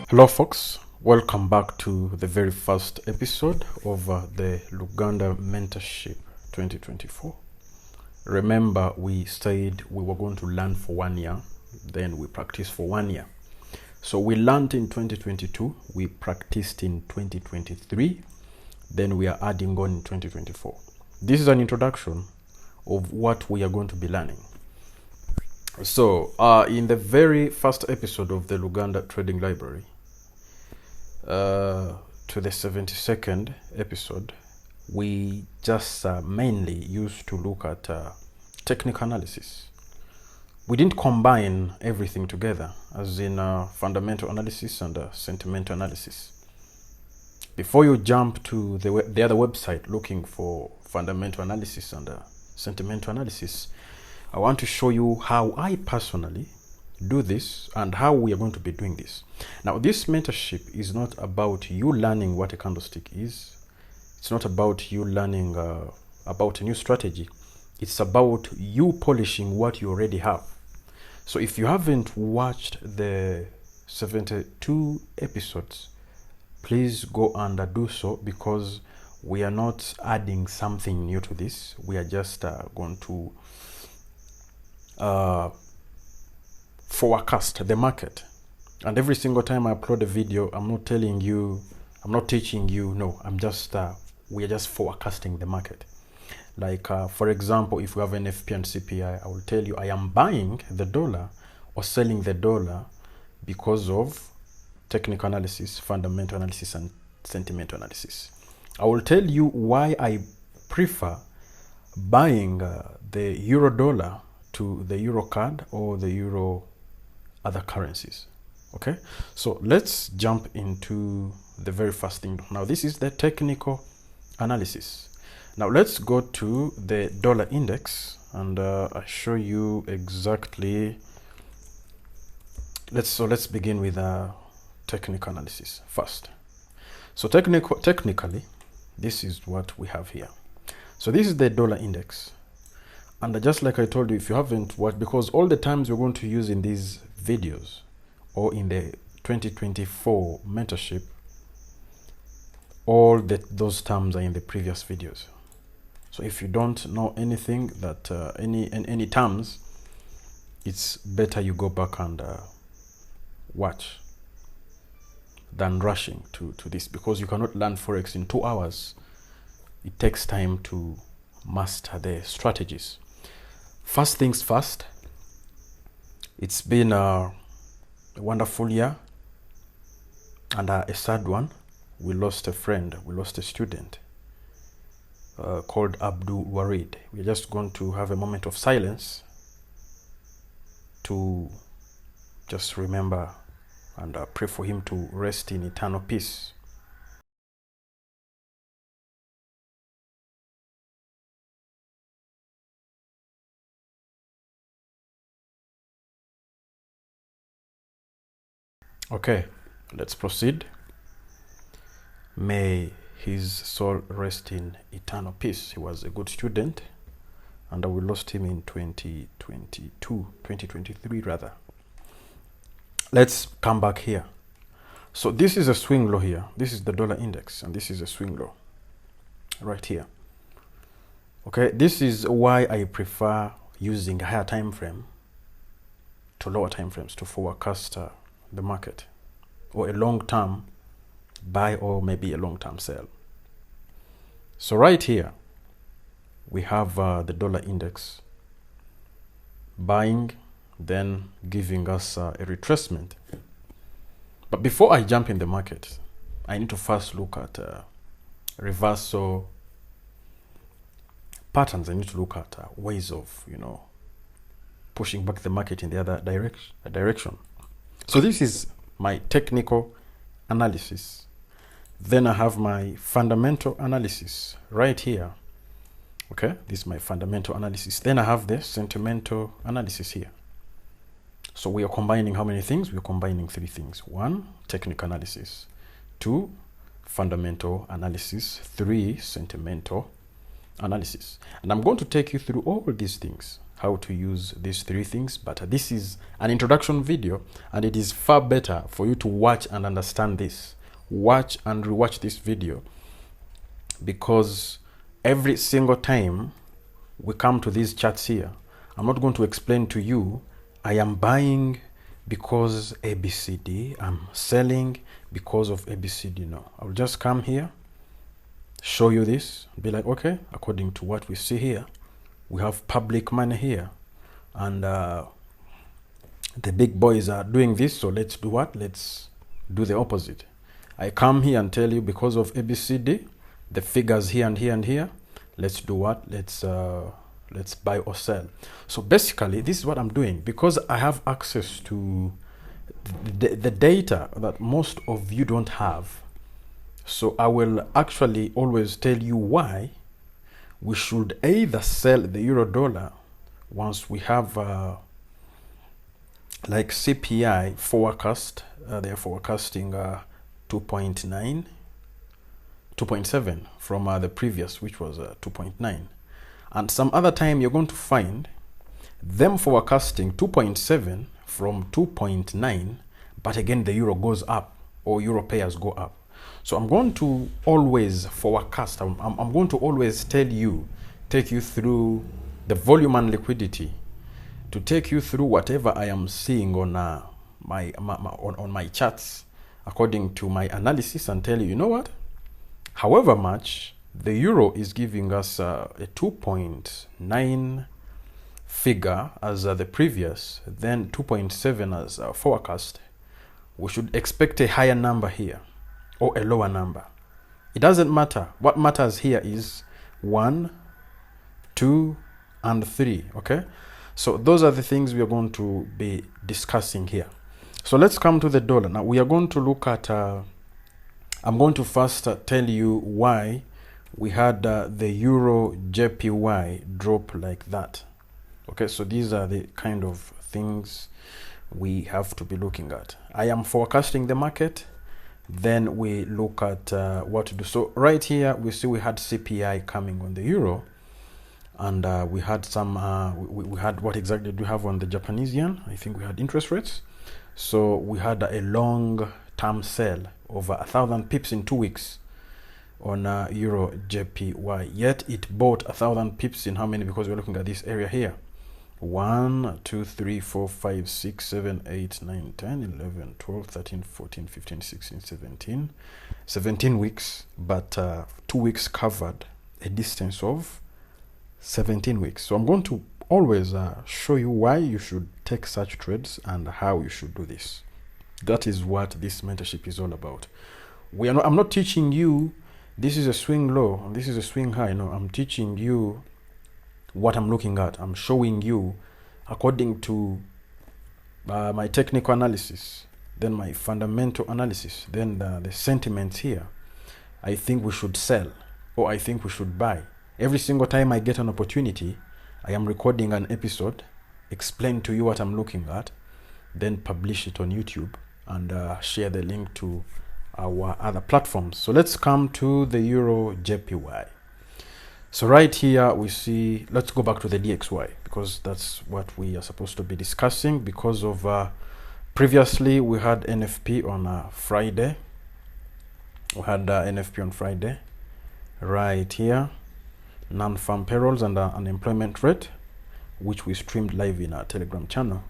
Hello folks, welcome back to the very first episode of the Luganda Mentorship 2024. Remember, we said we were going to learn for 1 year, then we practiced for 1 year. So we learned in 2022, we practiced in 2023, then we are adding on in 2024. This is an introduction of what we are going to be learning. So in the very first episode of the Luganda Trading Library, to the 72nd episode, we just mainly used to look at technical analysis. We didn't combine everything together, as in fundamental analysis and sentimental analysis. Before you jump to the other website looking for fundamental analysis and sentimental analysis, I want to show you how I personally do this and how we are going to be doing this. Now, this mentorship is not about you learning what a candlestick is. It's not about you learning about a new strategy. It's about you polishing what you already have. So if you haven't watched the 72 episodes, please go and do so, because we are not adding something new to this. We are just going to forecast the market. And every single time I upload a video, I'm not telling you, I'm not teaching you, no, I'm just, we are just forecasting the market. Like, for example, if we have an FP and CPI, I will tell you I am buying the dollar or selling the dollar because of technical analysis, fundamental analysis, and sentimental analysis. I will tell you why I prefer buying the euro dollar to the euro card or the euro other currencies. Okay, so let's jump into the very first thing. Now, this is the technical analysis. Now let's go to the dollar index and I show you exactly. Let's begin with technical analysis first. So technically, this is what we have here. So this is the dollar index, and just like I told you, if you haven't watched, because all the times we're going to use in these videos or in the 2024 mentorship, all those terms are in the previous videos. So if you don't know anything that any terms, it's better you go back and watch than rushing to this, because you cannot learn Forex in 2 hours. It takes time to master the strategies. First things first, it's been a wonderful year and a sad one. We lost a friend, we lost a student called Abdul Warid. We're just going to have a moment of silence to just remember and pray for him to rest in eternal peace. Okay, let's proceed. May his soul rest in eternal peace. He was a good student, and we lost him in 2023 rather. Let's come back here. So this is a swing low here. This is the dollar index, and this is a swing low right here. Okay, this is why I prefer using a higher time frame to lower time frames to forecast the market, or a long-term buy or maybe a long-term sell. So right here we have the dollar index buying, then giving us a retracement. But before I jump in the market, I need to first look at reversal patterns. I need to look at ways of, pushing back the market in the other direction. So this is my technical analysis. Then I have my fundamental analysis right here. Okay, this is my fundamental analysis. Then I have the sentimental analysis here. So we are combining how many things? We're combining 3 things. 1, technical analysis. 2, fundamental analysis. 3, sentimental analysis. And I'm going to take you through all these things, how to use these three things. But this is an introduction video, and it is far better for you to watch and understand this. Watch and rewatch this video, because every single time we come to these charts here, I'm not going to explain to you, I am buying because ABCD, I'm selling because of ABCD. No, I'll just come here, show you this, be like, okay, according to what we see here, we have public money here, and the big boys are doing this, so let's do what? Let's do the opposite. I come here and tell you, because of ABCD, the figures here and here and here, let's do what? Let's buy or sell. So basically, this is what I'm doing, because I have access to the data that most of you don't have. So I will actually always tell you why we should either sell the euro dollar once we have like CPI forecast. They're forecasting 2.9, 2.7 from the previous, which was 2.9. And some other time you're going to find them forecasting 2.7 from 2.9, but again the euro goes up, or euro pairs go up. So I'm going to always forecast, I'm going to always take you through the volume and liquidity, to take you through whatever I am seeing on my charts according to my analysis, and tell you, you know what, however much the euro is giving us a 2.9 figure as the previous, then 2.7 as forecast, we should expect a higher number here or a lower number. It doesn't matter. What matters here is 1, 2, and 3. Okay, so those are the things we are going to be discussing here. So let's come to the dollar. Now we are going to look at I'm going to first tell you why we had the euro JPY drop like that. Okay, so these are the kind of things we have to be looking at. I am forecasting the market, then we look at what to do. So right here we see we had CPI coming on the euro, and we had some we had, what exactly do we have on the Japanese yen? I think we had interest rates. So we had a long term sell over 1,000 pips in 2 weeks on euro JPY, yet it bought 1,000 pips in how many? Because we're looking at this area here: 1, 2, 3, 4, 5, 6, 7, 8, 9, 10, 11, 12, 13, 14, 15, 16, 17, 17 weeks, but 2 weeks covered a distance of 17 weeks. So I'm going to always show you why you should take such trades and how you should do this. That is what this mentorship is all about. I'm not teaching you this is a swing low and this is a swing high. No, I'm teaching you what I'm looking at. I'm showing you according to my technical analysis, then my fundamental analysis, then the sentiments here. I think we should sell, or I think we should buy. Every single time I get an opportunity, I am recording an episode, explain to you what I'm looking at, then publish it on YouTube and share the link to our other platforms. So let's come to the euro JPY. So right here we see, let's go back to the DXY, because that's what we are supposed to be discussing, because of previously we had NFP on Friday. We had NFP on Friday right here, non-farm payrolls and unemployment rate, which we streamed live in our Telegram channel.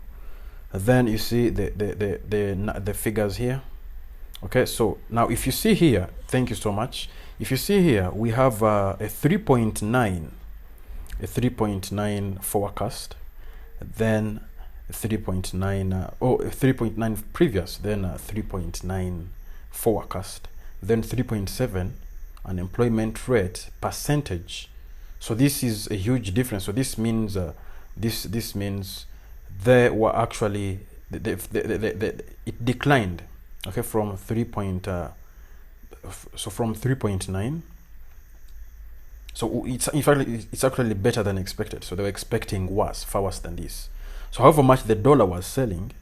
Then you see the figures here. Okay, so now if you see here, thank you so much. If you see here, we have a 3.9 forecast, then 3.9 3.9 previous, then 3.9 forecast, then 3.7 unemployment rate percentage. So this is a huge difference. So this means this means they were actually it declined. Okay, from 3.9. So it's in fact it's actually better than expected. So they were expecting far worse than this. So however much the dollar was selling,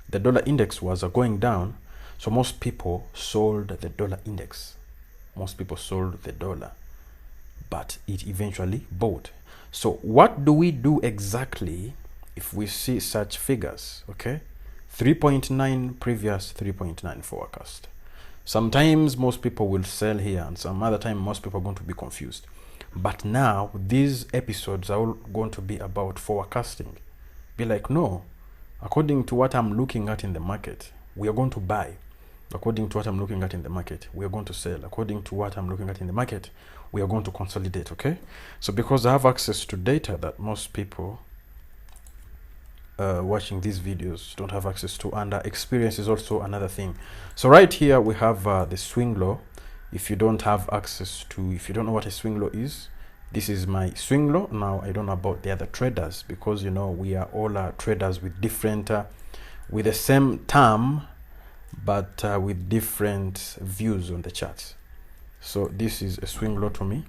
the dollar index was going down. So most people sold the dollar index. Most people sold the dollar. but it eventually bought. So what do we do exactly if we see such figures? Okay, 3.9 previous, 3.9 forecast. Sometimes most people will sell here, and some other time most people are going to be confused. But now these episodes are all going to be about forecasting. Be like, no, according to what I'm looking at in the market, we are going to buy. According to what I'm looking at in the market, we are going to sell. According to what I'm looking at in the market, we are going to consolidate. Okay, so because I have access to data that most people watching these videos don't have access to, and experience is also another thing. So right here we have the swing low. If you don't have access to, if you don't know what a swing low is, this is my swing low. Now I don't know about the other traders, because you know we are all traders with different with the same term, but with different views on the charts. So this is a swing low to me.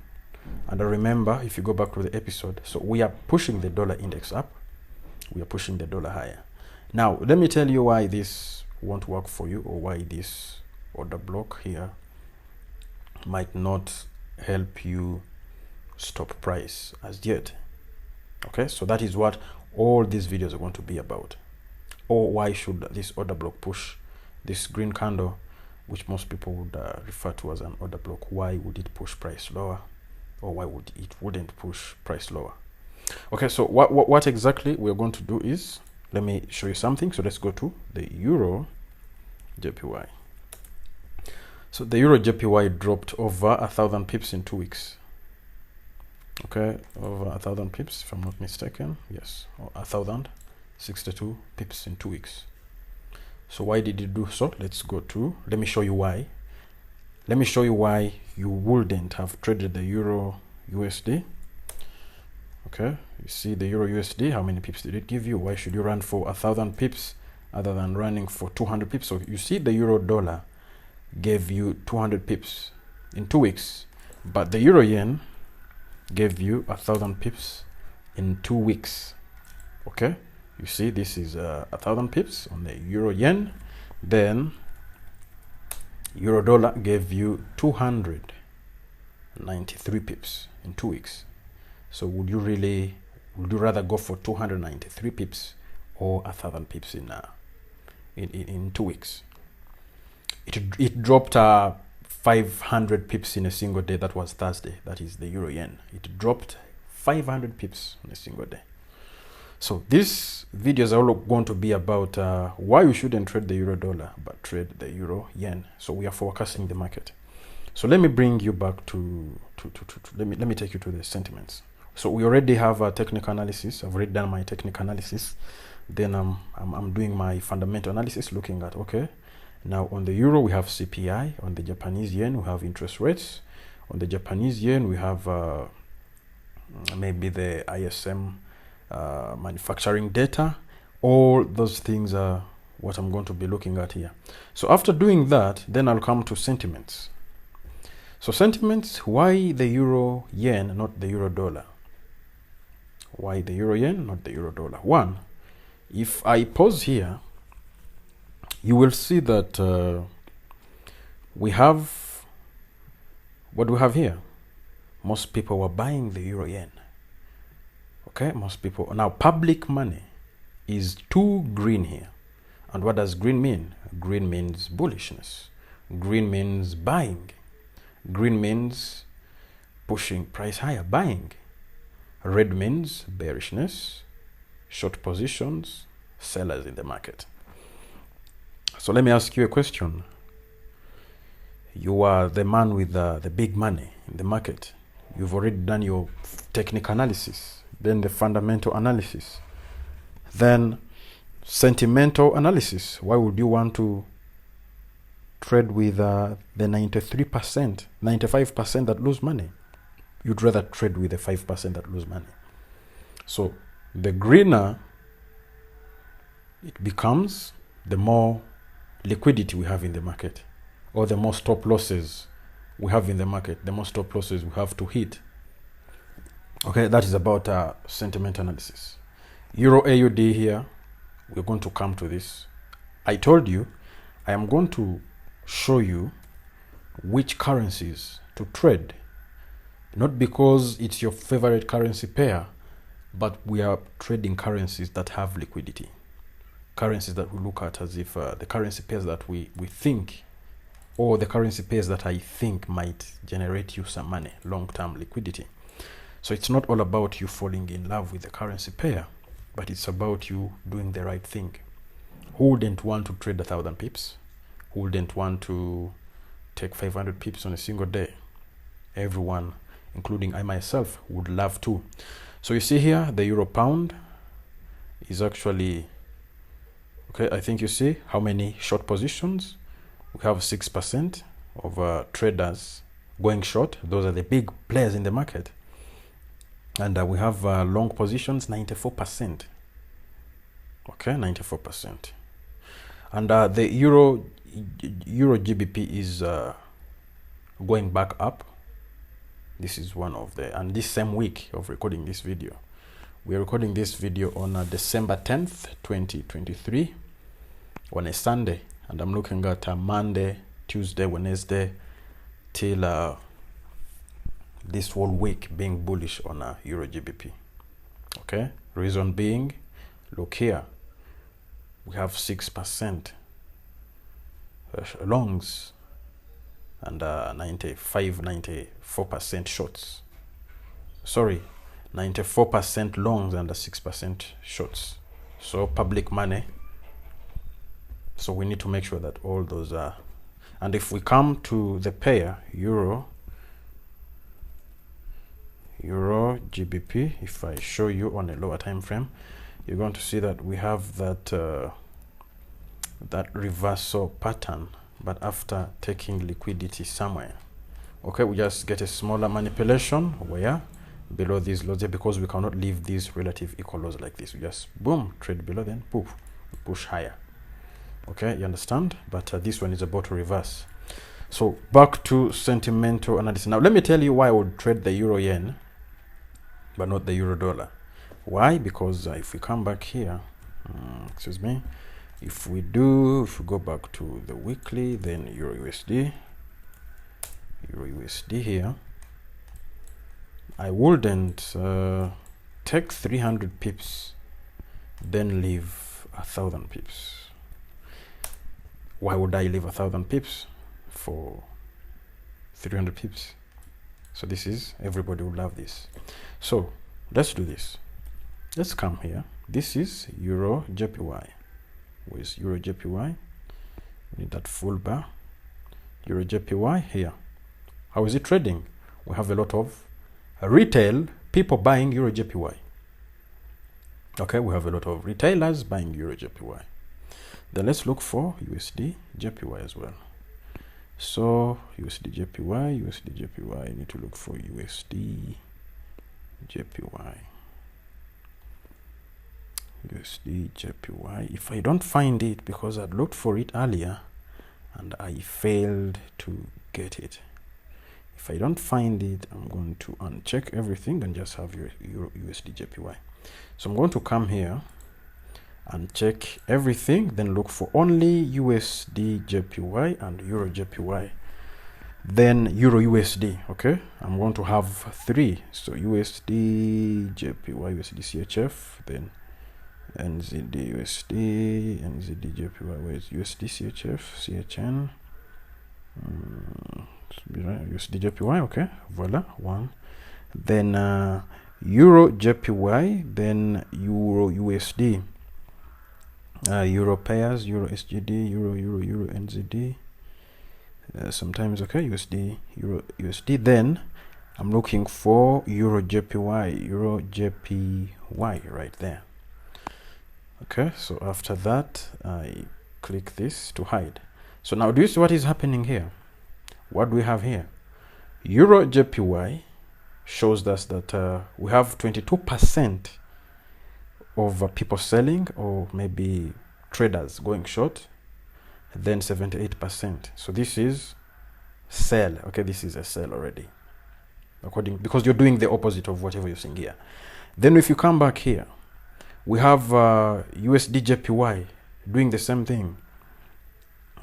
And I remember, if you go back to the episode, so we are pushing the dollar index up, we are pushing the dollar higher. Now let me tell you why this won't work for you, or why this order block here might not help you stop price as yet. Okay, so that is what all these videos are going to be about. Or why should this order block push this green candle, which most people would refer to as an order block? Why would it push price lower, or why would it wouldn't push price lower? Okay, so what exactly we're going to do is, let me show you something. So let's go to the Euro JPY. So the Euro JPY dropped over 1,000 pips in 2 weeks. Okay, over 1,000 pips, if I'm not mistaken. Yes, 1,062 pips in 2 weeks. So why did it do so? Let's go to, let me show you why. Let me show you why you wouldn't have traded the Euro USD. Okay, you see the Euro USD, how many pips did it give you? Why should you run for 1,000 pips other than running for 200 pips? So you see the Euro dollar gave you 200 pips in 2 weeks, but the Euro yen gave you 1,000 pips in 2 weeks. Okay, you see this is 1,000 pips on the Euro yen, then Euro dollar gave you 293 pips in 2 weeks. So would you rather go for 293 pips or 1,000 pips in 2 weeks? It dropped 500 pips in a single day. That was Thursday. That is the Euro yen. It dropped 500 pips in a single day. So these videos are all going to be about why you shouldn't trade the Euro dollar, but trade the Euro yen. So we are forecasting the market. So let me bring you back to let me take you to the sentiments. So we already have a technical analysis. I've already done my technical analysis. Then I'm doing my fundamental analysis, looking at, okay, now on the Euro we have CPI. On the Japanese yen we have interest rates. On the Japanese yen we have maybe the ISM manufacturing data. All those things are what I'm going to be looking at here. So after doing that, then I'll come to sentiments. So sentiments, why the Euro yen, not the Euro dollar? Why the Euro yen, not the Euro dollar? One, if I pause here, you will see that we have, what do we have here? Most people were buying the Euro yen. Okay, most people. Now, public money is too green here. And what does green mean? Green means bullishness. Green means buying. Green means pushing price higher, buying. Red means bearishness, short positions, sellers in the market. So let me ask you a question. You are the man with the big money in the market. You've already done your technical analysis, then the fundamental analysis, then sentimental analysis. Why would you want to trade with the 93%, 95% that lose money? You'd rather trade with the 5% that lose money. So the greener it becomes, the more liquidity we have in the market, or the more stop losses we have in the market, the more stop losses we have to hit. Okay, that is about sentiment analysis. Euro AUD here, we're going to come to this. I told you I am going to show you which currencies to trade Not because it's your favorite currency pair, but we are trading currencies that have liquidity. Currencies that we look at as if the currency pairs that we think, or the currency pairs that I think might generate you some money, long-term liquidity. So it's not all about you falling in love with the currency pair, but it's about you doing the right thing. Who wouldn't want to trade 1,000 pips? Who wouldn't want to take 500 pips on a single day? Everyone, including I myself, would love to. So you see here, the euro pound is actually, okay, I think you see how many short positions. We have 6% of traders going short. Those are the big players in the market. And we have long positions, 94%. Okay, 94%. And the euro GBP is going back up. This is one of the, and this same week of recording this video, we are recording this video on December 10th, 2023, on a Sunday, and I'm looking at Monday, Tuesday, Wednesday, till this whole week being bullish on euro GBP. Okay, reason being, look here, we have 6% longs and 94% shorts. Sorry, 94% longs and 6% shorts. So public money. So we need to make sure that all those are. And if we come to the pair euro GBP, if I show you on a lower time frame, you're going to see that we have that that reversal pattern, but after taking liquidity somewhere. Okay, we just get a smaller manipulation where below these lows, because we cannot leave these relative equal lows like this. We just boom, trade below, then poof, push higher. Okay, you understand? But this one is about to reverse. So back to sentimental analysis. Now let me tell you why I would trade the euro yen but not the euro dollar. Why? Because if we come back here, excuse me, if we go back to the weekly, then euro USD here, I wouldn't take 300 pips then leave 1,000 pips. Why would I leave 1,000 pips for 300 pips? So this is, everybody would love this. So let's do this. Let's come here. This is euro JPY. With euro JPY, we need that full bar. Euro JPY here. How is it trading? We have a lot of retail people buying euro JPY. Okay, we have a lot of retailers buying euro JPY. Then let's look for USD JPY as well. So USD JPY, I need to look for USD JPY. USD JPY. If I don't find it, because I'd looked for it earlier and I failed to get it. If I don't find it, I'm going to uncheck everything and just have your USD JPY. So I'm going to come here and check everything, then look for only USD JPY and Euro JPY, then Euro USD. Okay, I'm going to have three. So USD JPY, USD CHF, then NZD USD, NZD JPY. Where is USD CHF, CHN, USD JPY. Okay, voila, one. Then Euro JPY, then Euro USD. Euro pairs, Euro SGD, Euro NZD. Sometimes, okay, USD, Euro USD. Then I'm looking for Euro JPY right there. Okay, so after that, I click this to hide. So now, do you see what is happening here? What do we have here? Euro JPY shows us that we have 22% of people selling, or maybe traders going short, then 78%. So this is sell. Okay, this is a sell already, because you're doing the opposite of whatever you're seeing here. Then if you come back here, we have USD JPY doing the same thing.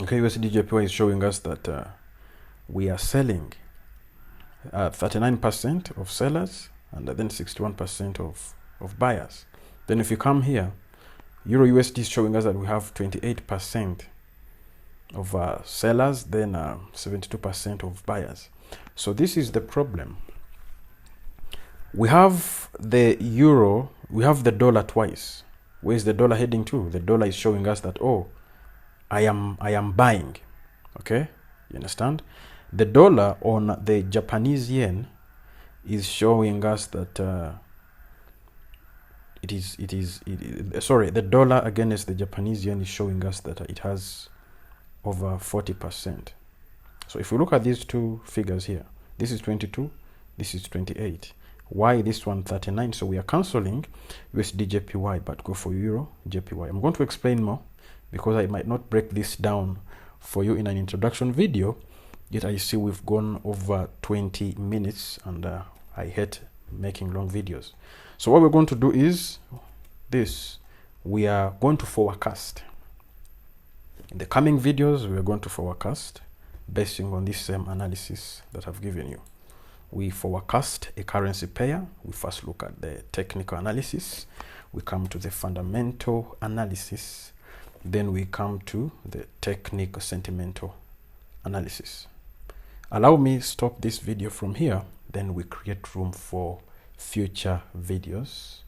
Okay, USD JPY is showing us that we are selling. 39% of sellers, and then 61% of buyers. Then if you come here, Euro USD is showing us that we have 28% of sellers, then 72% of buyers. So this is the problem. We have the euro, we have the dollar twice. Where is the dollar heading to? The dollar is showing us that, oh, I am buying. Okay, you understand? The dollar on the Japanese yen is showing us that the dollar against the Japanese yen is showing us that it has over 40%. So if we look at these two figures here, this is 22, this is 28. Why this one 39? So we are cancelling USD JPY, but go for Euro JPY. I'm going to explain more because I might not break this down for you in an introduction video. Yet I see we've gone over 20 minutes, and I hate making long videos. So what we're going to do is this. We are going to forecast. In the coming videos, we are going to forecast based on this same analysis that I've given you. We forecast a currency pair. We first look at the technical analysis. We come to the fundamental analysis. Then we come to the technical sentimental analysis. Allow me stop this video from here. Then we create room for future videos.